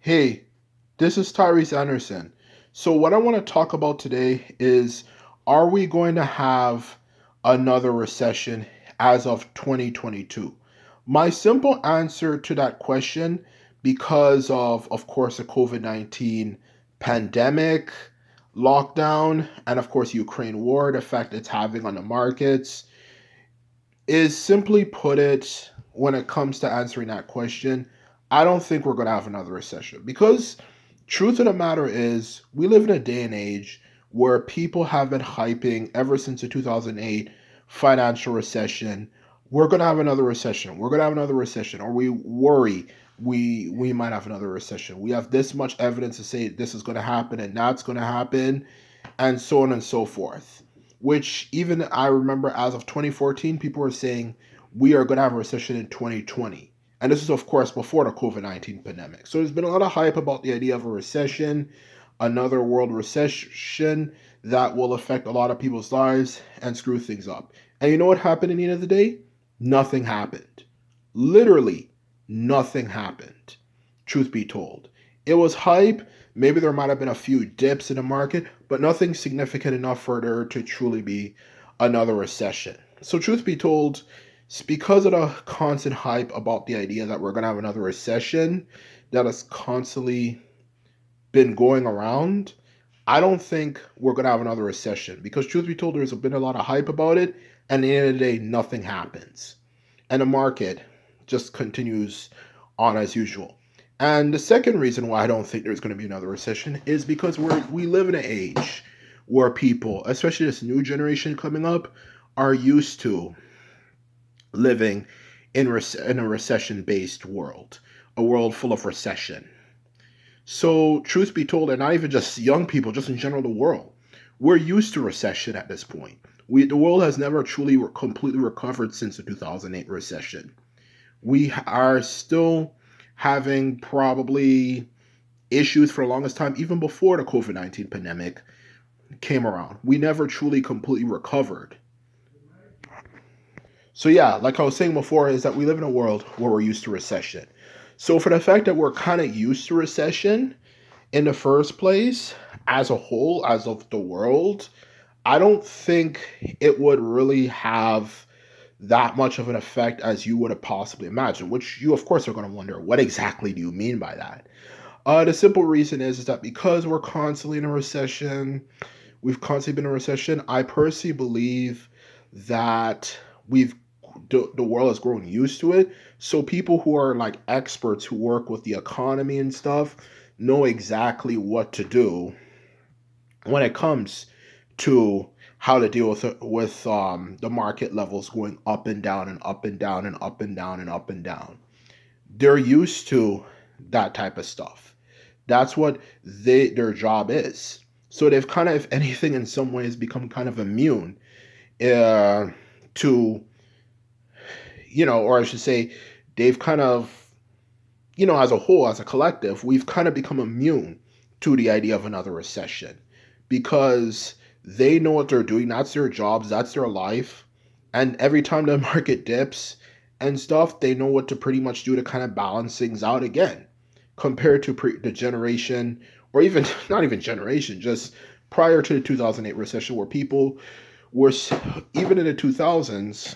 Hey, this is Tyrese Anderson. So, what I want to talk about today is, are we going to have another recession as of 2022? My simple answer to that question, because of course, the COVID 19 pandemic, lockdown, and of course, Ukraine war, the effect it's having on the markets, is simply put it, when it comes to answering that question, I don't think we're going to have another recession because truth of the matter is we live in a day and age where people have been hyping ever since the 2008 financial recession. We're going to have another recession. We're going to have another recession, or we worry we might have another recession. We have this much evidence to say this is going to happen and that's going to happen, and so on and so forth. Which even I remember as of 2014, people were saying we are going to have a recession in 2020. And this is, of course, before the COVID 19 pandemic. So there's been a lot of hype about the idea of a recession, another world recession that will affect a lot of people's lives and screw things up. And you know what happened in the end of the day? Nothing happened. Literally, nothing happened. Truth be told, it was hype. Maybe there might have been a few dips in the market, but nothing significant enough for there to truly be another recession. So, truth be told, it's because of the constant hype about the idea that we're going to have another recession that has constantly been going around. I don't think we're going to have another recession because, truth be told, there's been a lot of hype about it, and at the end of the day, nothing happens. And the market just continues on as usual. And the second reason why I don't think there's going to be another recession is because we live in an age where people, especially this new generation coming up, are used to living in a recession based world, a world full of recession. So, truth be told, and not even just young people, just in general, the world, we're used to recession at this point. The world has never truly completely recovered since the 2008 recession. We are still having probably issues for the longest time, even before the COVID 19 pandemic came around. We never truly completely recovered. So, yeah, like I was saying before, is that we live in a world where we're used to recession. So, for the fact that we're kind of used to recession in the first place, as a whole, as of the world, I don't think it would really have that much of an effect as you would have possibly imagined, which you, of course, are going to wonder, what exactly do you mean by that? The simple reason is that because we're constantly in a recession, we've constantly been in a recession. I personally believe that the world has grown used to it. So people who are like experts who work with the economy and stuff know exactly what to do when it comes to how to deal with the market levels going up and down and up and down and up and down and up and down. They're used to that type of stuff. That's what their job is. So they've kind of, if anything, in some ways, become kind of immune uh, to, or I should say, they've kind of, as a whole, as a collective, we've kind of become immune to the idea of another recession because they know what they're doing. That's their jobs, that's their life. And every time the market dips and stuff, they know what to pretty much do to kind of balance things out again, compared to the generation, or even not even generation, just prior to the 2008 recession, where people were, even in the 2000s,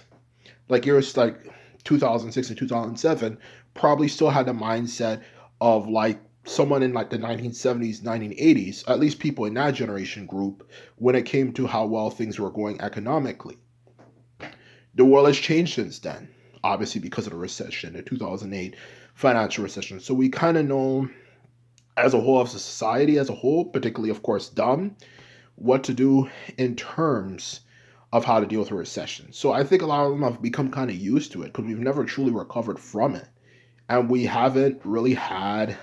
like years like 2006 and 2007, probably still had the mindset of like someone in like the 1970s, 1980s, at least people in that generation group, when it came to how well things were going economically. The world has changed since then, obviously because of the recession, the 2008 financial recession. So we kind of know, as a whole, of society as a whole, particularly, of course, dumb, what to do in terms of how to deal with a recession. So I think a lot of them have become kind of used to it because we've never truly recovered from it. And we haven't really had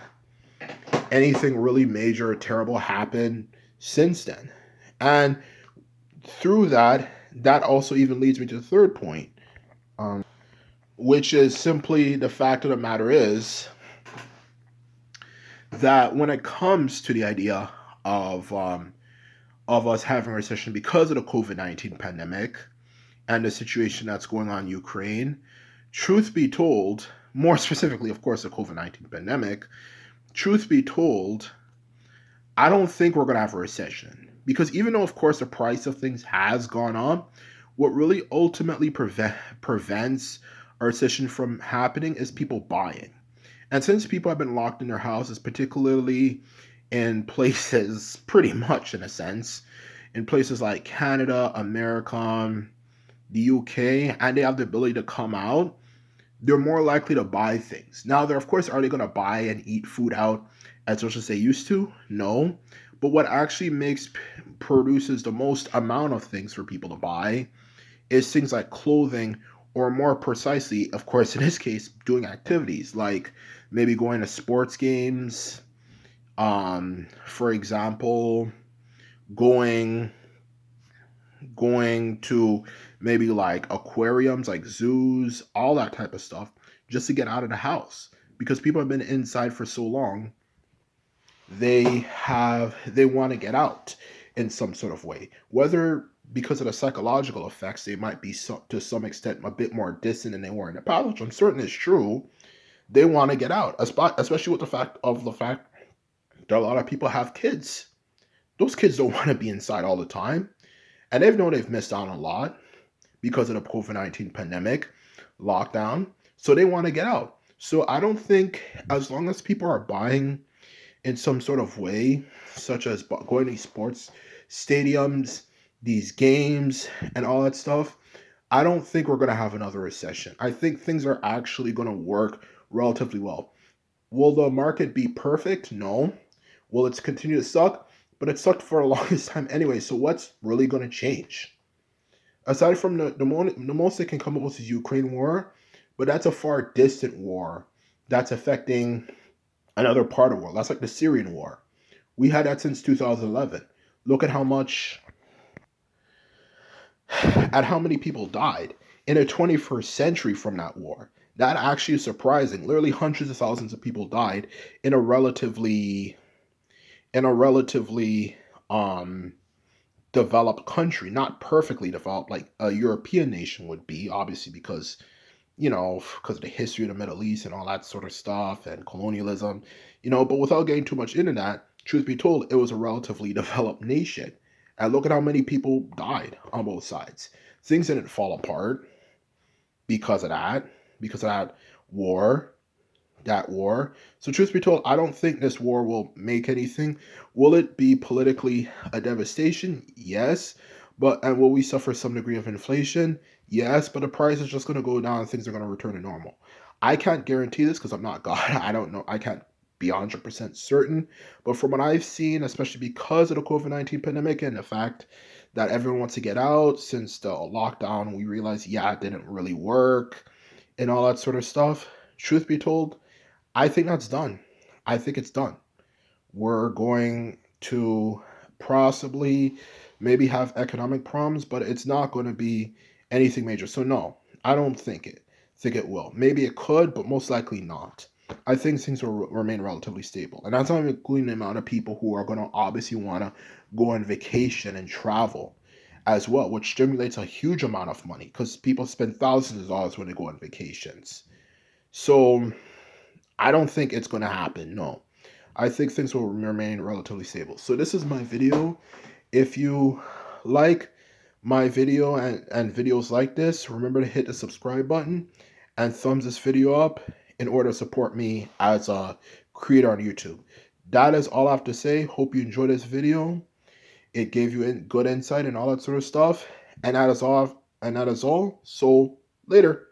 anything really major or terrible happen since then. And through that, that also even leads me to the third point, which is simply the fact of the matter is that when it comes to the idea of us having a recession because of the COVID 19 pandemic and the situation that's going on in Ukraine, truth be told, more specifically, of course, the COVID 19 pandemic, truth be told, I don't think we're going to have a recession because even though, of course, the price of things has gone up, what really ultimately prevents a recession from happening is people buying. And since people have been locked in their houses, particularly in places, pretty much in a sense, in places like Canada, America, the UK, and they have the ability to come out, they're more likely to buy things. Now, they're, of course, are they going to buy and eat food out as much as they used to? No. But what actually produces the most amount of things for people to buy is things like clothing, or more precisely, of course, in this case, doing activities like maybe going to sports games, for example, going going to maybe like aquariums, like zoos, all that type of stuff, just to get out of the house. Because people have been inside for so long, they want to get out in some sort of way. Whether because of the psychological effects, they might be to some extent a bit more distant than they were in the past, which I'm certain is true. They want to get out, especially with the fact that a lot of people have kids. Those kids don't want to be inside all the time, and they've known they've missed out on a lot because of the COVID-19 pandemic lockdown. So they want to get out. So I don't think, as long as people are buying in some sort of way, such as going to sports stadiums, these games, and all that stuff, I don't think we're going to have another recession. I think things are actually going to work relatively well. Will the market be perfect? No. Will it continue to suck? But it sucked for the longest time anyway. So what's really going to change? Aside from the most they can come up with is Ukraine war, but that's a far distant war that's affecting another part of the world. That's like the Syrian war. We had that since 2011. Look at how many people died in the 21st century from that war. That actually is surprising. Literally hundreds of thousands of people died in a relatively um developed country, not perfectly developed like a European nation would be, obviously, because of the history of the Middle East and all that sort of stuff and colonialism, but without getting too much into that, truth be told, it was a relatively developed nation. And look at how many people died on both sides. Things didn't fall apart because of that war, that war. So, truth be told, I don't think this war will make anything. Will it be politically a devastation? Yes. And will we suffer some degree of inflation? Yes. But the price is just going to go down and things are going to return to normal. I can't guarantee this because I'm not God. I don't know. I can't be 100% certain. But from what I've seen, especially because of the COVID-19 pandemic and the fact that everyone wants to get out since the lockdown, we realized, yeah, it didn't really work and all that sort of stuff. Truth be told, I think that's done. I think it's done. We're going to possibly maybe have economic problems, but it's not going to be anything major. So no, I don't think it will. Maybe it could, but most likely not. I think things will remain relatively stable. And that's not even including the amount of people who are going to obviously want to go on vacation and travel as well, which stimulates a huge amount of money because people spend thousands of dollars when they go on vacations. So I don't think it's going to happen. No. I think things will remain relatively stable. So this is my video. If you like my video and videos like this, remember to hit the subscribe button and thumbs this video up in order to support me as a creator on YouTube. That is all I have to say. Hope you enjoyed this video. It gave you good insight and all that sort of stuff. And that is all. So later.